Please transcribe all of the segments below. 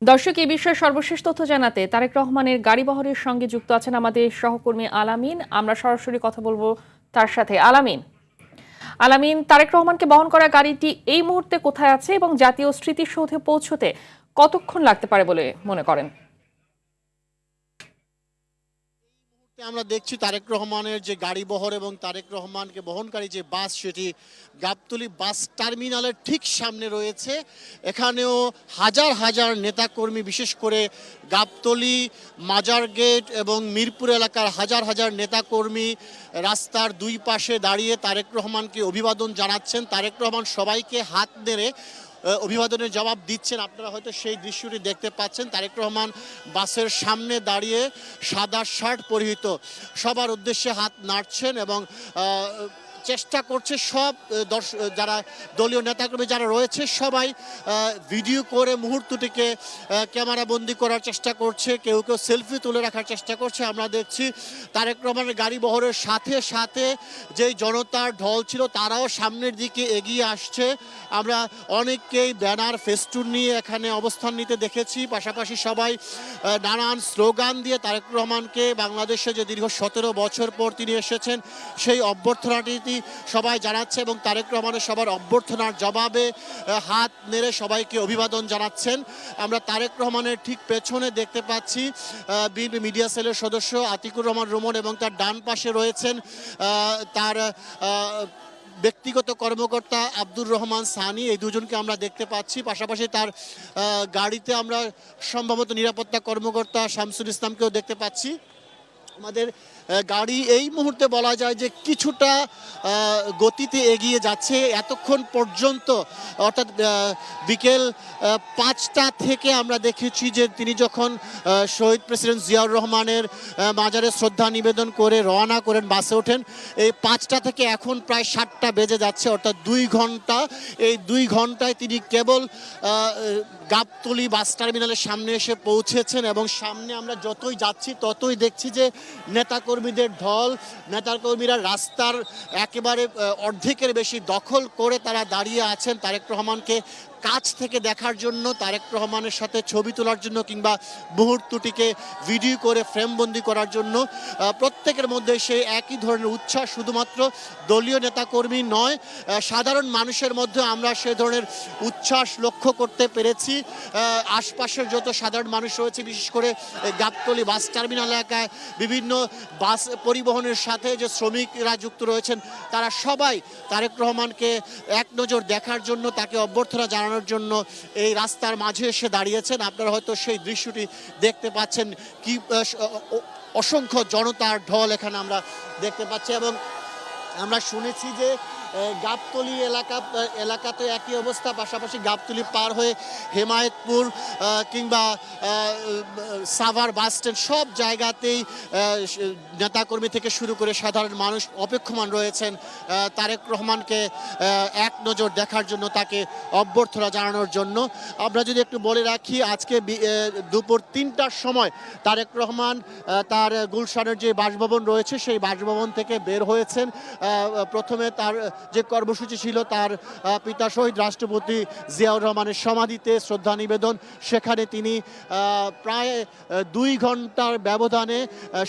দর্শক, এই বিষয়ে সর্বশেষ তথ্য জানাতে তারেক রহমানের গাড়িবহরের সঙ্গে যুক্ত আছেন আমাদের সহকর্মী আলামিন। আমরা সরাসরি কথা বলবো তার সাথে। আলামিন, তারেক রহমানকে বহন করা গাড়িটি এই মুহূর্তে কোথায় আছে এবং জাতীয় স্মৃতিসৌধে পৌঁছতে কতক্ষণ লাগতে পারে বলে মনে করেন? আমরা দেখছি তারেক রহমানের যে গাড়ি বহর এবং তারেক রহমানকে বহনকারী যে বাস, সেটি গাবতলী বাস টার্মিনালের ঠিক সামনে রয়েছে। এখানেও হাজার হাজার নেতাকর্মী, বিশেষ করে গাবতলী, মাজার গেট এবং মিরপুর এলাকার হাজার হাজার নেতাকর্মী রাস্তার দুই পাশে দাঁড়িয়ে তারেক রহমানকে অভিবাদন জানাচ্ছেন। তারেক রহমান সবাইকে হাত নেড়ে অভিবাদনের জবাব দিচ্ছেন। আপনারা হয়তো সেই দৃশ্যটি দেখতে পাচ্ছেন। তারেক রহমান বাসের সামনে দাঁড়িয়ে সাদা শার্ট পরিহিত সবার উদ্দেশ্যে হাত নাড়ছেন এবং চেষ্টা করছে সব যারা দলীয় নেতাকর্মী যারা রয়েছে সবাই ভিডিও করে মুহূর্তটিকে ক্যামেরাবন্দি করার চেষ্টা করছে, কেউ কেউ সেলফি তুলে রাখার চেষ্টা করছে। আমরা দেখছি তারেক রহমানের গাড়ি বহরের সাথে সাথে যেই জনতার ঢল ছিল তারাও সামনের দিকে এগিয়ে আসছে। আমরা অনেককেই ব্যানার, ফেস্টুন নিয়ে এখানে অবস্থান নিতে দেখেছি। পাশাপাশি সবাই নানান স্লোগান দিয়ে তারেক রহমানকে বাংলাদেশে যে দীর্ঘ 17 বছর পর তিনি এসেছেন সেই অভ্যর্থনাটি সবাই জানাচ্ছে এবং তারেক রহমানের সবার অভ্যর্থনার জবাবে হাত নেড়ে সবাইকে অভিবাদন জানাচ্ছেন। আমরা তারেক রহমানের ঠিক পেছনে দেখতে পাচ্ছি বিএনপি মিডিয়া সেলের সদস্য আতিকুর রহমান রুমন এবং তার ডান পাশে রয়েছেন তার ব্যক্তিগত কর্মকর্তা আব্দুর রহমান সানি। এই দুজনকে আমরা দেখতে পাচ্ছি। পাশাপাশি তার গাড়িতে আমরা সম্ভবত নিরাপত্তা কর্মকর্তা শামসুল ইসলামকেও দেখতে পাচ্ছি। আমাদের গাড়ি এই মুহূর্তে বলা যায় যে কিছুটা গতিতে এগিয়ে যাচ্ছে। এতক্ষণ পর্যন্ত অর্থাৎ বিকেল 5টা থেকে আমরা দেখেছি যে তিনি যখন শহীদ প্রেসিডেন্ট জিয়াউর রহমানের মাজারে শ্রদ্ধা নিবেদন করে রওনা করেন, বাসে ওঠেন। এই 5টা থেকে এখন প্রায় 7টা বেজে যাচ্ছে, অর্থাৎ 2 ঘন্টা। এই 2 ঘন্টায় তিনি কেবল গাবতলী বাস টার্মিনালের সামনে এসে পৌঁছেছেন এবং সামনে আমরা যতই যাচ্ছি ততই দেখছি যে নেতাকর্মীদের ঢল। নেতাকর্মীরা রাস্তার একেবারে অর্ধেকের বেশি দখল করে তারা দাঁড়িয়ে আছেন তারেক রহমানকে কাছ থেকে দেখার জন্য, তারেক রহমানের সাথে ছবি তোলার জন্য কিংবা মুহূর্তটিকে ভিডিও করে ফ্রেমবন্দি করার জন্য। প্রত্যেকের মধ্যে সেই একই ধরনের উচ্ছ্বাস। শুধুমাত্র দলীয় নেতাকর্মী নয়, সাধারণ মানুষের মধ্যে আমরা সে ধরনের উচ্ছ্বাস লক্ষ্য করতে পেরেছি। আশপাশের যত সাধারণ মানুষ রয়েছে, বিশেষ করে গাবতলী বাস টার্মিনাল এলাকায় বিভিন্ন বাস পরিবহনের সাথে যে শ্রমিকরা যুক্ত রয়েছেন, তারা সবাই তারেক রহমানকে এক নজর দেখার জন্য, তাকে অভ্যর্থনা জানানোর জন্য এই রাস্তার মাঝে এসে দাঁড়িয়েছেন। আপনারা হয়তো সেই দৃশ্যটি দেখতে পাচ্ছেন, কি অসংখ্য জনতার ঢল এখানে আমরা দেখতে পাচ্ছি। এবং আমরা শুনেছি যে গাবতলী এলাকাতে একই অবস্থা। পাশাপাশি গাবতলী পার হয়ে হেমায়েতপুর কিংবা সাভার বাস স্ট্যান্ড সব জায়গাতেই নেতাকর্মী থেকে শুরু করে সাধারণ মানুষ অপেক্ষমান রয়েছেন তারেক রহমানকে এক নজর দেখার জন্য, তাকে অভ্যর্থনা জানানোর জন্য। আমরা যদি একটু বলে রাখি, আজকে দুপুর 3টার সময় তারেক রহমান তার গুলশানের যে বাসভবন রয়েছে সেই বাসভবন থেকে বের হয়েছেন। প্রথমে তার যে কর্মসূচি ছিল তার পিতা শহীদ রাষ্ট্রপতি জিয়াউর রহমানের সমাধিতে শ্রদ্ধা নিবেদন, সেখানে তিনি প্রায় 2 ঘন্টার ব্যবধানে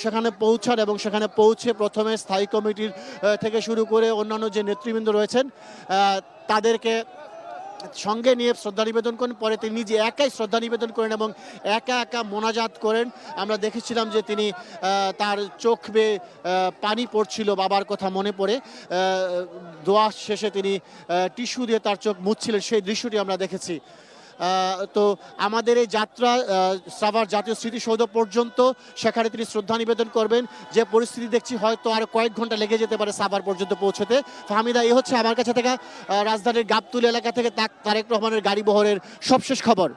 সেখানে পৌঁছান এবং সেখানে পৌঁছে প্রথমে স্থায়ী কমিটির থেকে শুরু করে অন্যান্য যে নেতৃবৃন্দ রয়েছেন তাদেরকে সঙ্গে নিয়ে শ্রদ্ধা নিবেদন করেন। পরে তিনি নিজে একাই শ্রদ্ধা নিবেদন করেন এবং একা একা মোনাজাত করেন। আমরা দেখেছিলাম যে তিনি তার চোখ বেয়ে পানি পড়ছিল, বাবার কথা মনে পড়ে। দোয়া শেষে তিনি টিস্যু দিয়ে তার চোখ মুছছিলেন, সেই দৃশ্যটি আমরা দেখেছি। তো আমাদের এই যাত্রা সাভার জাতীয় স্মৃতিসৌধ পর্যন্ত, সেখানে তিনি শ্রদ্ধা নিবেদন করবেন। যে পরিস্থিতি দেখছি হয়তো আর কয়েক ঘন্টা লেগে যেতে পারে সাভার পর্যন্ত পৌঁছতে। ফাহমিদা, এই হচ্ছে আমার কাছে থাকা রাজধানীর গাবতলী এলাকা থেকে তারেক রহমানের গাড়ি বহরের সবশেষ খবর।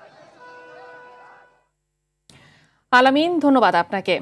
আলামিন, ধন্যবাদ আপনাকে।